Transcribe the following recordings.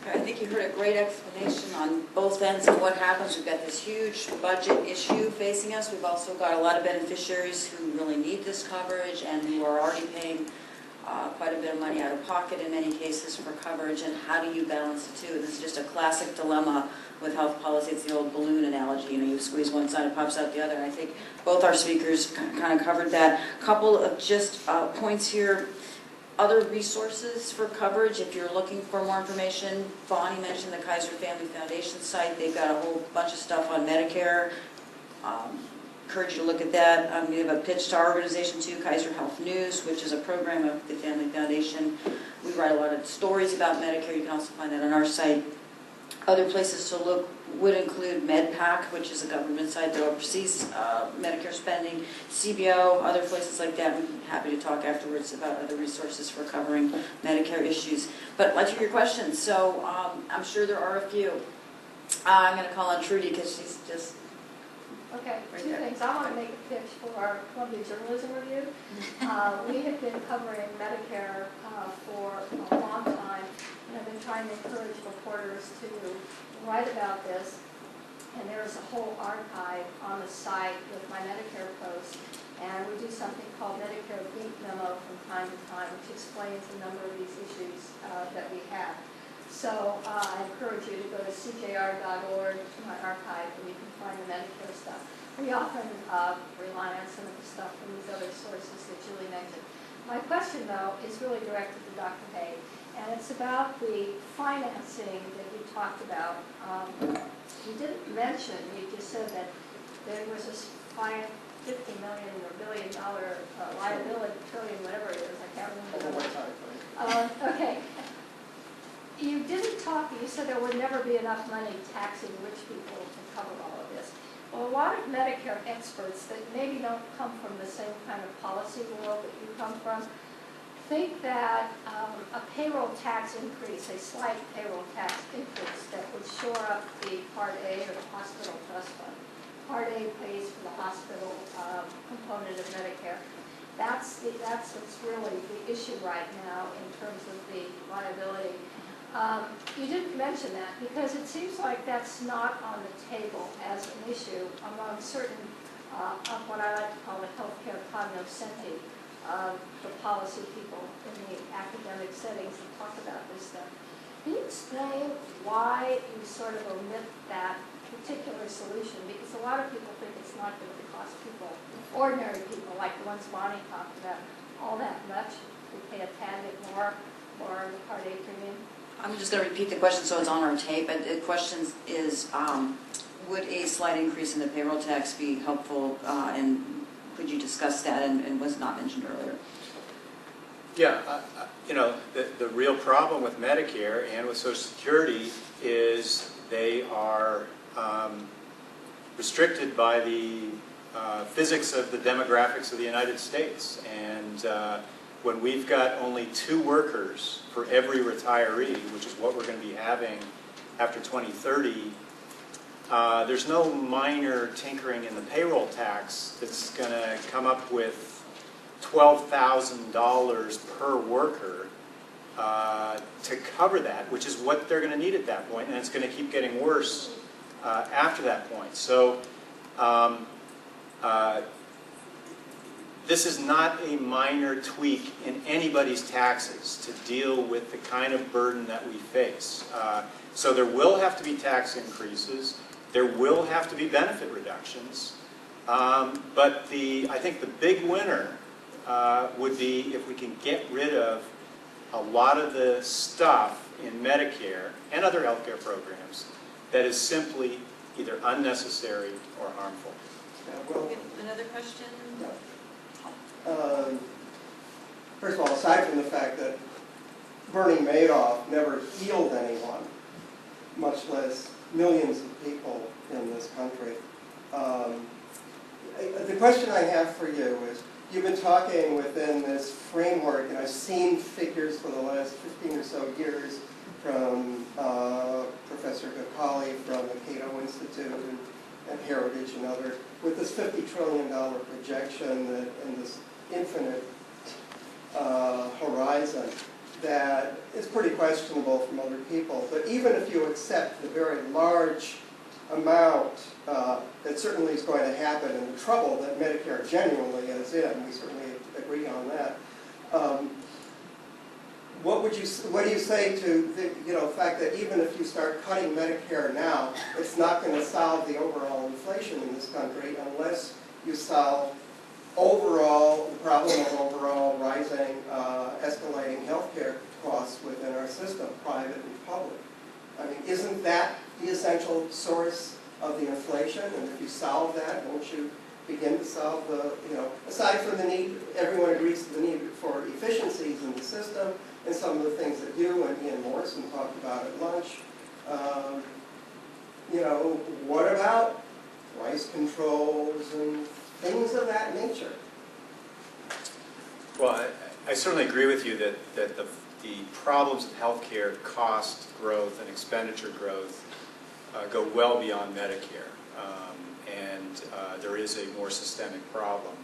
I think you heard a great explanation on both ends of what happens. We've got this huge budget issue facing us. We've also got a lot of beneficiaries who really need this coverage and who are already paying quite a bit of money out of pocket in many cases for coverage. And how do you balance the two? This is just a classic dilemma with health policy. It's the old balloon analogy. You know, you squeeze one side, it pops out the other. And I think both our speakers kind of covered that. A couple of just points here. Other resources for coverage, if you're looking for more information, Bonnie mentioned the Kaiser Family Foundation site. They've got a whole bunch of stuff on Medicare. Encourage you to look at that. We have a pitch to our organization too, Kaiser Health News, which is a program of the Family Foundation. We write a lot of stories about Medicare. You can also find that on our site. Other places to look would include MedPAC, which is a government site that oversees Medicare spending, CBO, other places like that. I'm happy to talk afterwards about other resources for covering Medicare issues. But let's hear your questions. So I'm sure there are a few. I'm going to call on Trudy because she's just okay, right two there. things. I want to make a pitch for our Columbia Journalism Review. We have been covering Medicare for a long time, and I've been trying to encourage reporters to write about this. And there is a whole archive on the site with my Medicare posts. And we do something called Medicare Beat Memo from time to time, which explains a number of these issues that we have. So I encourage you to go to cjr.org to my archive, and you can find the Medicare stuff. We often rely on some of the stuff from these other sources that Julie mentioned. My question, though, is really directed to Dr. Hay, and it's about the financing that you talked about. You didn't mention, you just said that there was this $50 million or $1 billion liability, trillion, whatever it is, I can't remember. Okay. You didn't talk, you said there would never be enough money taxing rich people to cover all of this. Well, a lot of Medicare experts that maybe don't come from the same kind of policy world that you come from think that a payroll tax increase, a slight payroll tax increase that would shore up the Part A or the hospital trust fund. Part A pays for the hospital component of Medicare. That's what's really the issue right now in terms of the liability. You didn't mention that because it seems like that's not on the table as an issue among certain of what I like to call the healthcare cognoscenti, the policy people in the academic settings that talk about this stuff. Can you explain why you sort of omit that particular solution? Because a lot of people think it's not going to cost people, ordinary people like the ones Bonnie talked about, all that much. We pay a tad bit more for the Part A premium. I'm just going to repeat the question so it's on our tape. And the question is, would a slight increase in the payroll tax be helpful, and could you discuss that, and was not mentioned earlier? Yeah, you know, the real problem with Medicare and with Social Security is they are restricted by the physics of the demographics of the United States. And when we've got only 2 workers for every retiree, which is what we're going to be having after 2030, there's no minor tinkering in the payroll tax that's going to come up with $12,000 per worker to cover that, which is what they're going to need at that point, and it's going to keep getting worse after that point. So this is not a minor tweak in anybody's taxes to deal with the kind of burden that we face. So there will have to be tax increases. There will have to be benefit reductions. But I think the big winner would be if we can get rid of a lot of the stuff in Medicare and other healthcare programs that is simply either unnecessary or harmful. Well, Another question? first of all, aside from the fact that Bernie Madoff never healed anyone, much less millions of people in this country, the question I have for you is, you've been talking within this framework, and I've seen figures for the last 15 or so years from Professor Gakali from the Cato Institute and Heritage and others, with this $50 trillion projection that, and this infinite horizon. that is pretty questionable from other people. But even if you accept the very large amount that certainly is going to happen and the trouble that Medicare genuinely is in, we certainly agree on that. What do you say to the fact that even if you start cutting Medicare now, it's not going to solve the overall inflation in this country unless you solve the problem of overall rising, escalating healthcare costs within our system, private and public. I mean, isn't that the essential source of the inflation? And if you solve that, won't you begin to solve the, aside from the need, everyone agrees to the need for efficiencies in the system, and some of the things that you and Ian Morrison talked about at lunch. What about price controls and things of that nature? Well, I certainly agree with you that the problems of healthcare cost growth and expenditure growth go well beyond Medicare, and there is a more systemic problem.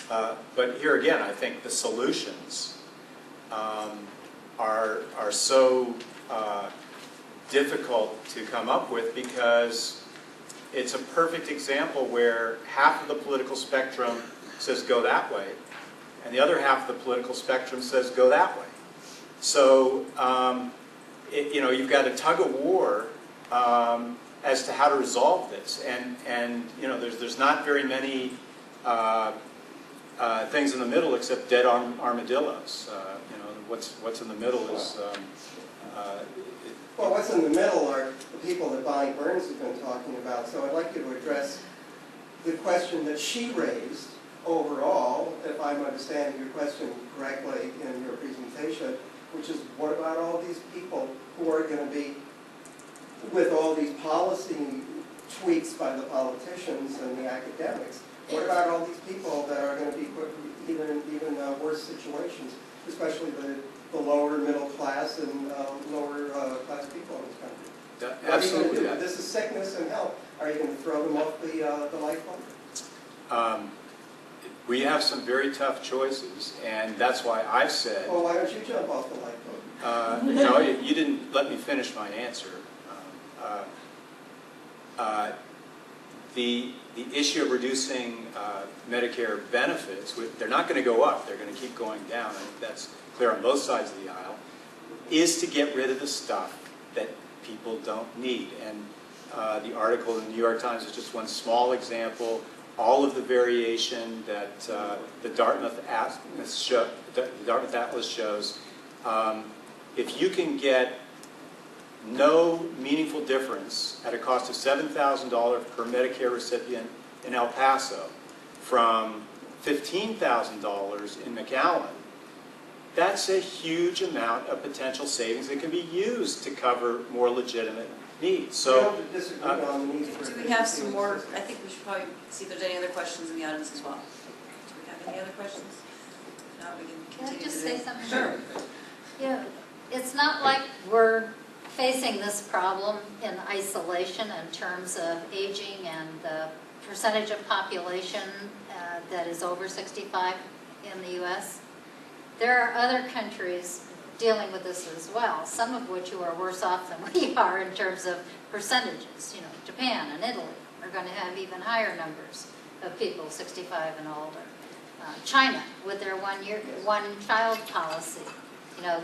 But here again, I think the solutions are so difficult to come up with because it's a perfect example where half of the political spectrum says go that way, and the other half of the political spectrum says go that way. So, you've got a tug of war as to how to resolve this, and there's not very many things in the middle except dead armadillos. What's in the middle is. Well, what's in the middle are the people that Bonnie Burns has been talking about. So I'd like you to address the question that she raised overall, if I'm understanding your question correctly in your presentation, which is what about all these people who are going to be, with all these policy tweaks by the politicians and the academics, what about all these people that are going to be put in even worse situations, especially the lower middle class and lower class people in this country? Yeah, absolutely. What are you going to do? This is sickness and health. Are you going to throw them off the lifeboat? We have some very tough choices, and that's why I've said... Well, why don't you jump off the lifeboat? No, you didn't let me finish my answer. The issue of reducing Medicare benefits, they're not going to go up, they're going to keep going down. I think that's clear on both sides of the aisle, is to get rid of the stuff that people don't need. And the article in the New York Times is just one small example. All of the variation that the Dartmouth Atlas shows, if you can get no meaningful difference at a cost of $7,000 per Medicare recipient in El Paso from $15,000 in McAllen, that's a huge amount of potential savings that can be used to cover more legitimate needs. So, do we have some more? I think we should probably see if there's any other questions in the audience as well. Do we have any other questions? No, we can continue. Can I just say something? Sure. Yeah, it's not like we're facing this problem in isolation in terms of aging and the percentage of population that is over 65 in the U.S. There are other countries dealing with this as well, some of which are worse off than we are in terms of percentages. Japan and Italy are going to have even higher numbers of people 65 and older. China, with their one-child policy,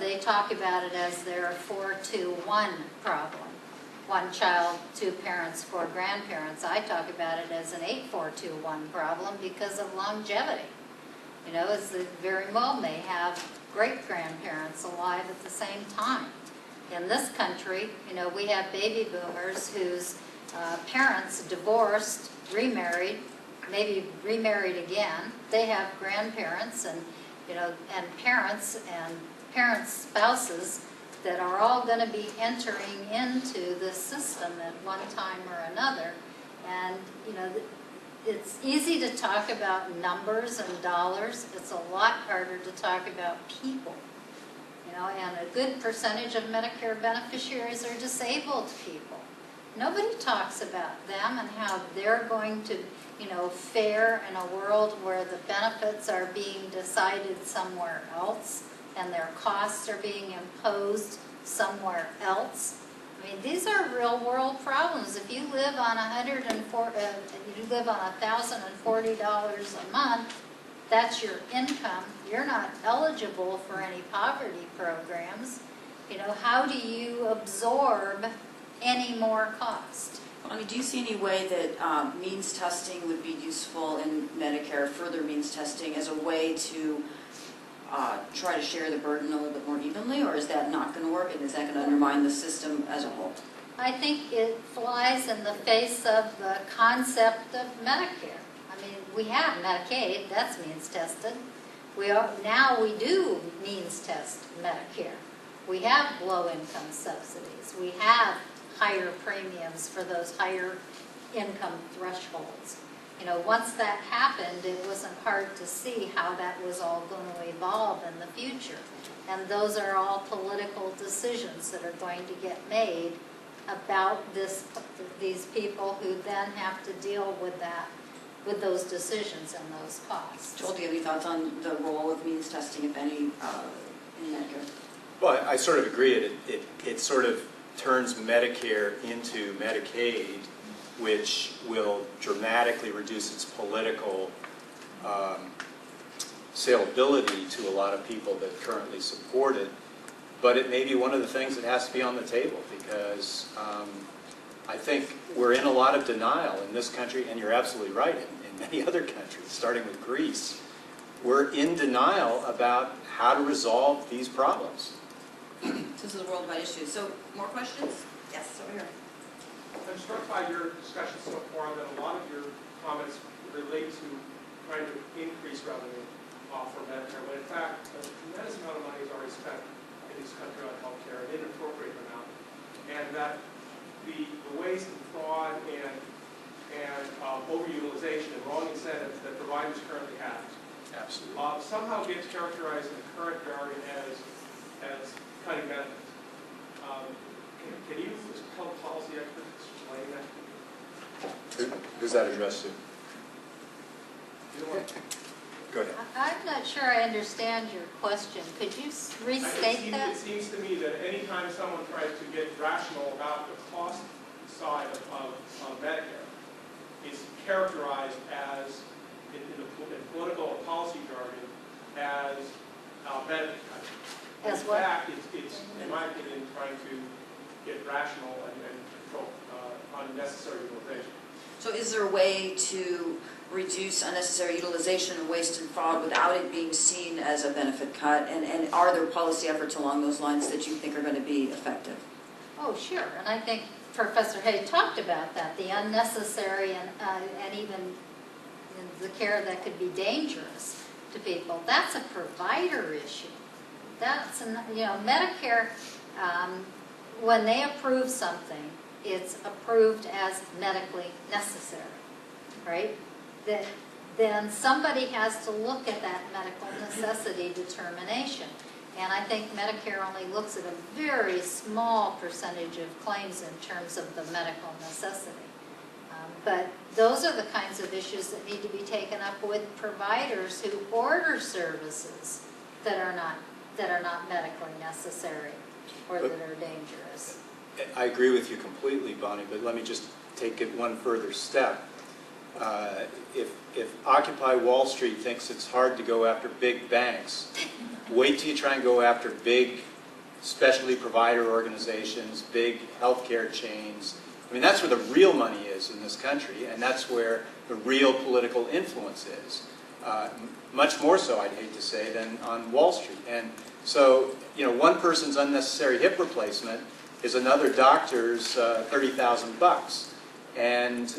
they talk about it as their 4-to-1 problem. One child, two parents, four grandparents. I talk about it as an 8-4-2-1 problem because of longevity. It's the very well may have great-grandparents alive at the same time. In this country, we have baby boomers whose parents divorced, remarried, maybe remarried again. They have grandparents and parents spouses that are all going to be entering into this system at one time or another. And it's easy to talk about numbers and dollars. It's a lot harder to talk about people. And a good percentage of Medicare beneficiaries are disabled people. Nobody talks about them and how they're going to, fare in a world where the benefits are being decided somewhere else and their costs are being imposed somewhere else. I mean, these are real world problems. If you live on $1,040 a month, that's your income. You're not eligible for any poverty programs. You know, how do you absorb any more cost? I mean, do you see any way that means testing would be useful in Medicare, further means testing, as a way to try to share the burden a little bit more evenly, or is that not going to work, and is that going to undermine the system as a whole? I think it flies in the face of the concept of Medicare. I mean, we have Medicaid, that's means tested. Now we do means test Medicare. We have low-income subsidies. We have higher premiums for those higher income thresholds. You know, once that happened, it wasn't hard to see how that was all going to evolve in the future. And those are all political decisions that are going to get made about these people who then have to deal with that, with those decisions and those costs. Joel, do you have any thoughts on the role of means testing, if any, in Medicare? Well, I sort of agree. It sort of turns Medicare into Medicaid, which will dramatically reduce its political saleability to a lot of people that currently support it. But it may be one of the things that has to be on the table, because I think we're in a lot of denial in this country, and you're absolutely right, in many other countries, starting with Greece. We're in denial about how to resolve these problems. This is a worldwide issue. So, more questions? Yes, over here. I'm struck by your discussion so far that a lot of your comments relate to trying to increase revenue for Medicare, when in fact a tremendous amount of money is already spent in this country on healthcare, an inappropriate amount, and that the waste and fraud and overutilization and wrong incentives that providers currently have Absolutely. Somehow gets characterized in the current jargon as cutting benefits. Can you, as health policy experts, explain that? Who's that addressed to? Either one. Go ahead. I'm not sure I understand your question. Could you restate that? It seems to me that any time someone tries to get rational about the cost side of Medicare, it's characterized as, in political and policy jargon, as benefit cutting. As in what? fact, it's, in my opinion, trying to get rational and control unnecessary utilization. So is there a way to reduce unnecessary utilization and waste and fraud without it being seen as a benefit cut? And are there policy efforts along those lines that you think are going to be effective? Oh, sure. And I think Professor Hay talked about that, the unnecessary and even the care that could be dangerous to people. That's a provider issue. That's, Medicare, when they approve something, it's approved as medically necessary, right? Then somebody has to look at that medical necessity determination. And I think Medicare only looks at a very small percentage of claims in terms of the medical necessity. But those are the kinds of issues that need to be taken up with providers who order services that are not medically necessary or that are dangerous. I agree with you completely, Bonnie, but let me just take it one further step. If Occupy Wall Street thinks it's hard to go after big banks, wait till you try and go after big specialty provider organizations, big healthcare chains. I mean, that's where the real money is in this country, and that's where the real political influence is. Much more so, I'd hate to say, than on Wall Street. And so, one person's unnecessary hip replacement is another doctor's $30,000. And,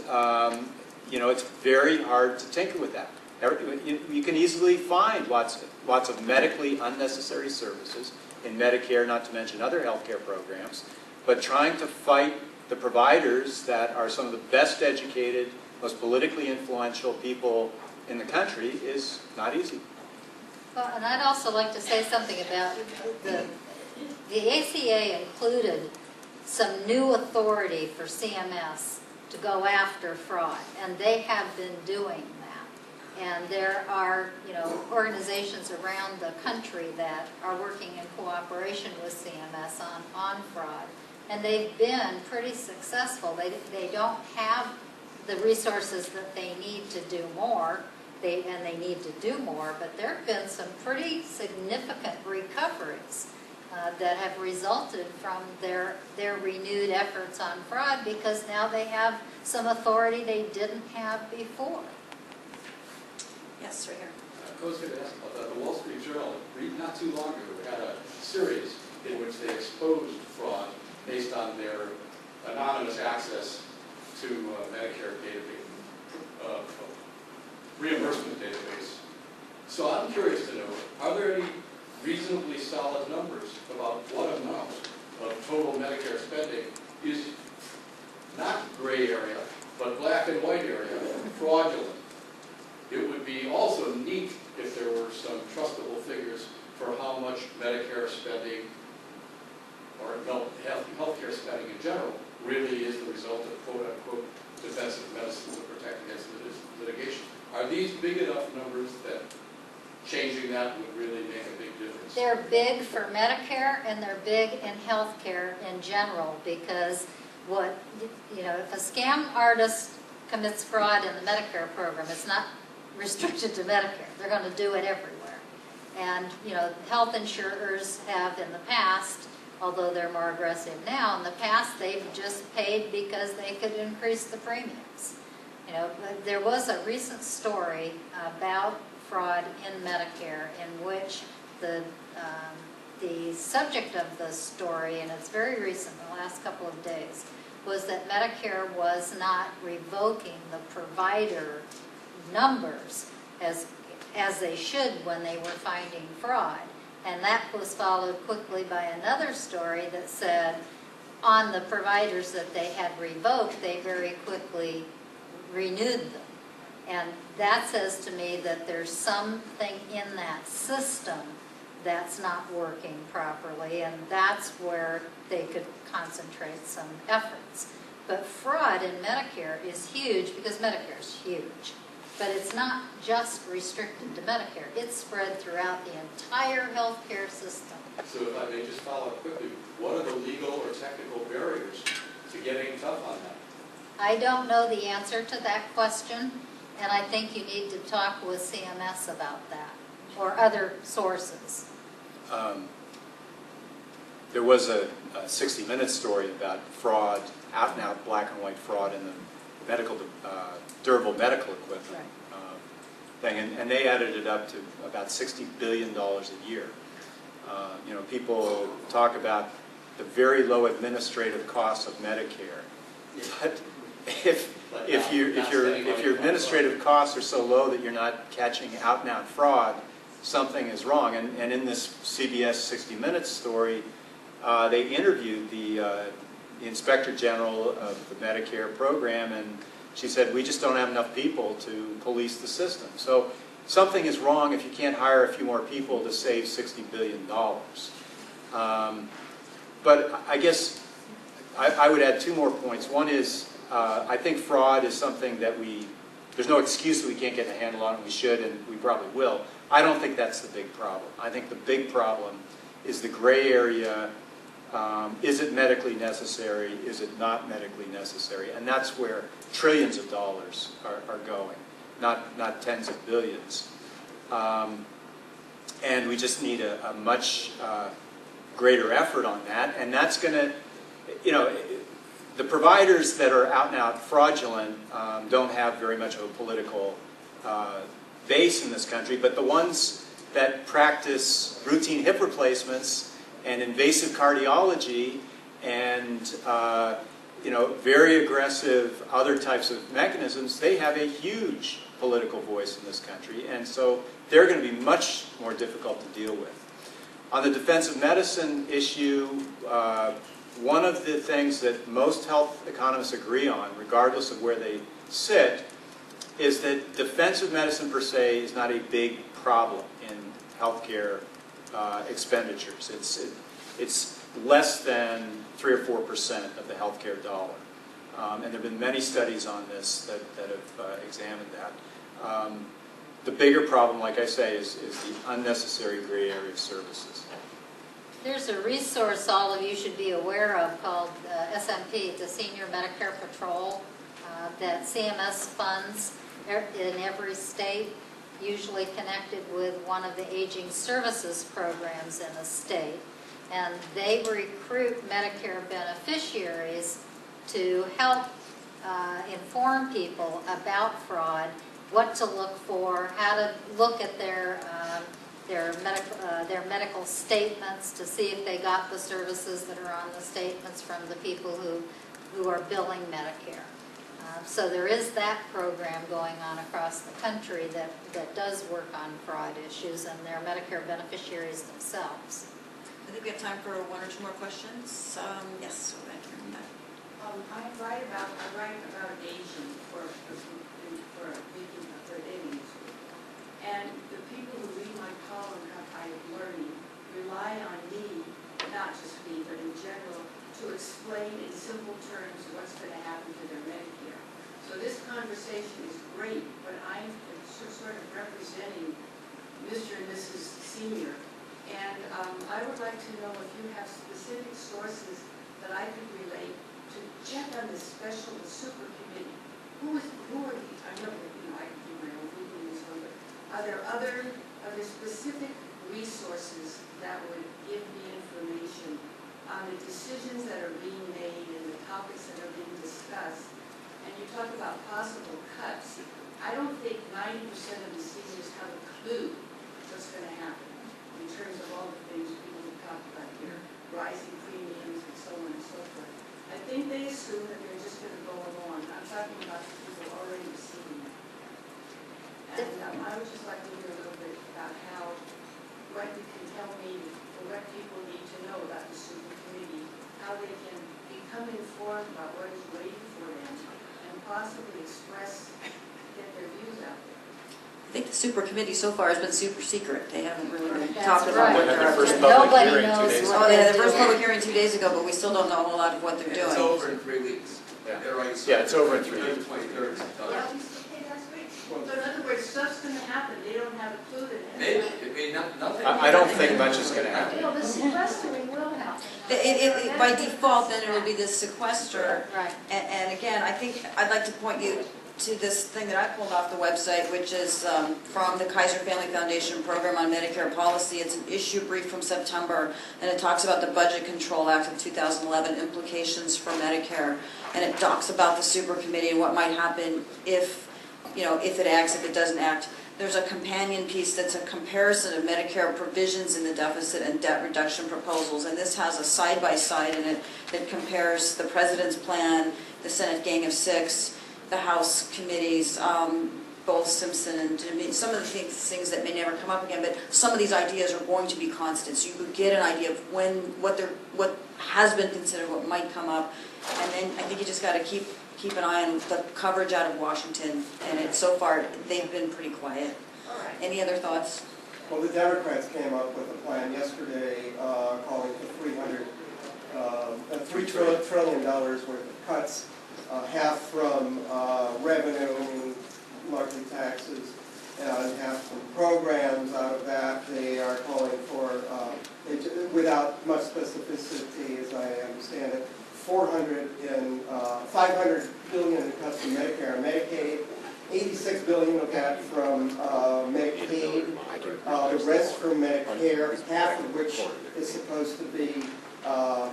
it's very hard to tinker with that. You can easily find lots of medically unnecessary services in Medicare, not to mention other healthcare programs, but trying to fight the providers that are some of the best educated, most politically influential people in the country is not easy. Well, and I'd also like to say something about the ACA included some new authority for CMS to go after fraud, and they have been doing that. And there are, organizations around the country that are working in cooperation with CMS on fraud. And they've been pretty successful. They don't have the resources that they need to do more, and they need to do more, but there have been some pretty significant recoveries that have resulted from their renewed efforts on fraud, because now they have some authority they didn't have before. Yes, right here. I was going to ask about that. The Wall Street Journal, not too long ago, had a series in which they exposed fraud based on their anonymous access to Medicare database, reimbursement database. So I'm curious to know, are there any reasonably solid numbers about what amount of total Medicare spending is not gray area, but black and white area, fraudulent? It would be also neat if there were some trustable figures for how much Medicare spending, or healthcare spending in general, really is the result of quote-unquote defensive medicine to protect against litigation. Are these big enough numbers that changing that would really make a big difference? They're big for Medicare, and they're big in healthcare in general, because if a scam artist commits fraud in the Medicare program, it's not restricted to Medicare. They're going to do it everywhere. And, health insurers have in the past, although they're more aggressive now, in the past they've just paid because they could increase the premiums. There was a recent story about fraud in Medicare in which the subject of the story, and it's very recent, the last couple of days, was that Medicare was not revoking the provider numbers as they should when they were finding fraud. And that was followed quickly by another story that said on the providers that they had revoked, they very quickly renewed them. And that says to me that there's something in that system that's not working properly, and that's where they could concentrate some efforts. But fraud in Medicare is huge, because Medicare is huge. But it's not just restricted to Medicare. It's spread throughout the entire healthcare system. So if I may just follow up quickly, what are the legal or technical barriers to getting tough on that? I don't know the answer to that question, and I think you need to talk with CMS about that, or other sources. There was a 60 Minutes story about fraud, out-and-out black and white fraud in the medical, durable medical equipment thing, and they added it up to about $60 billion a year. People talk about the very low administrative costs of Medicare, but if your administrative costs are so low that you're not catching out-and-out fraud, something is wrong. And in this CBS 60 Minutes story, they interviewed the Inspector General of the Medicare program, and she said, we just don't have enough people to police the system. So something is wrong if you can't hire a few more people to save $60 billion. But I guess I would add two more points. One is, I think fraud is something that there's no excuse that we can't get a handle on, and we should, and we probably will. I don't think that's the big problem. I think the big problem is the gray area. Is it medically necessary? Is it not medically necessary? And that's where trillions of dollars are going, not tens of billions. And we just need a much greater effort on that. And that's going to, the providers that are out and out fraudulent don't have very much of a political base in this country, but the ones that practice routine hip replacements and invasive cardiology and very aggressive other types of mechanisms, they have a huge political voice in this country, and so they're going to be much more difficult to deal with. On the defensive medicine issue, one of the things that most health economists agree on, regardless of where they sit, is that defensive medicine per se is not a big problem in healthcare expenditures. It's less than 3 or 4% of the healthcare dollar. And there have been many studies on this that have examined that. The bigger problem, like I say, is the unnecessary gray area of services. There's a resource all of you should be aware of called SMP, the Senior Medicare Patrol, that CMS funds in every state, usually connected with one of the aging services programs in the state. And they recruit Medicare beneficiaries to help inform people about fraud, what to look for, how to look at their medical statements to see if they got the services that are on the statements from the people who are billing Medicare. So there is that program going on across the country that does work on fraud issues, and they're Medicare beneficiaries themselves. I think we have time for one or two more questions. Yes, go back here. I write about Asian for dating school. And the people who read my column about I am learning rely on me, not just me, but in general, to explain in simple terms what's going to happen to their Medicare. So this conversation is great, but I'm sort of representing Mr. and Mrs. Senior. And I would like to know if you have specific sources that I could relate to check on this special super committee. Who are these? I know I can do my own Googling and so on, but are there specific resources that would give me information on the decisions that are being made and the topics that are being discussed? And you talk about possible cuts. I don't think 90% of the seniors have a clue what's going to happen in terms of all the things people have talked about here, rising premiums and so on and so forth. I think they assume that they're just going to go along. I'm talking about the people already receiving it. And I would just like to hear a little bit about what you can tell me, or what people need to know about the super committee, how they can become informed about what is waiting for them, and possibly get their views out there. I think the super committee so far has been super secret. They haven't really been That's talking about right. what They had they're their up first to. public Nobody hearing 2 knows days what ago. Oh, they had their they're first doing. public hearing 2 days ago, but we still don't know a whole lot of what they're It's doing. over in 3 weeks. Yeah. They're right. Yeah, it's over in 3 November weeks. 23rd. it's done. Well, okay, that's great. So in other words, stuff's going to happen. They don't have a clue that it Maybe, has. it may not, nothing. I don't think much is going to happen. The sequestering will happen. By default, then it'll be this sequester. Right. And again, I think I'd like to point you to this thing that I pulled off the website, which is from the Kaiser Family Foundation Program on Medicare Policy. It's an issue brief from September, and it talks about the Budget Control Act of 2011 implications for Medicare, and it talks about the super committee and what might happen if it acts, if it doesn't act. There's a companion piece that's a comparison of Medicare provisions in the deficit and debt reduction proposals, and this has a side-by-side in it that compares the President's plan, the Senate Gang of Six, the House committees, both Simpson and Jimmy, some of the things that may never come up again, but some of these ideas are going to be constant, so you could get an idea of what has been considered, what might come up, and then I think you just got to keep an eye on the coverage out of Washington, and so far they've been pretty quiet. All right. Any other thoughts? Well, the Democrats came up with a plan yesterday calling for $3 trillion worth of cuts, half from revenue, largely taxes, and half from programs. Out of that, they are calling for, without much specificity as I understand it, $500 billion in cuts from Medicare and Medicaid, $86 billion of that from Medicaid, the rest from Medicare, half of which is supposed to be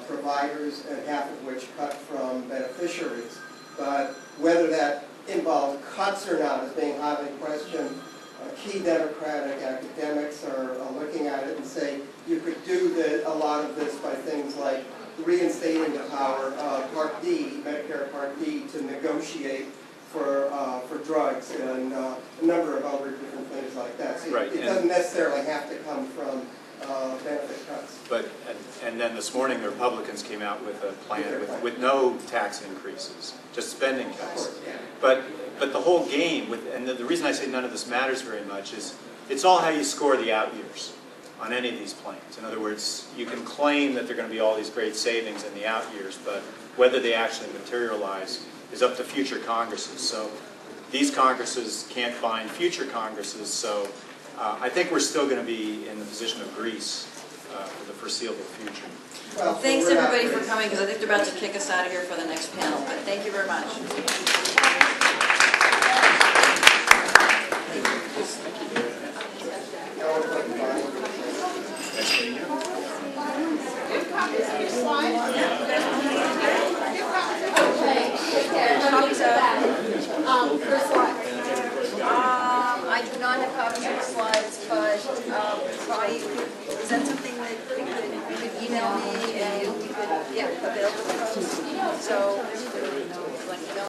providers and half of which cut from beneficiaries. But whether that involves cuts or not is being highly questioned. Key Democratic academics are looking at it and say you could do a lot of this by things like reinstating the power of Part D, Medicare Part D, to negotiate for drugs and a number of other different things like that. So Right, it doesn't necessarily have to come from benefit cuts. But and then this morning the Republicans came out with a plan with no tax increases, just spending cuts. But the whole game and the reason I say none of this matters very much is it's all how you score the out years on any of these plans. In other words, you can claim that there are going to be all these great savings in the out years, but whether they actually materialize is up to future Congresses. So these Congresses can't bind future Congresses, so I think we're still going to be in the position of Greece for the foreseeable future. Well, thanks everybody for coming, because I think they're about to kick us out of here for the next panel, but thank you very much. I do not have copies of the slides, but is that something that you could email me and you could, yeah, available to us? So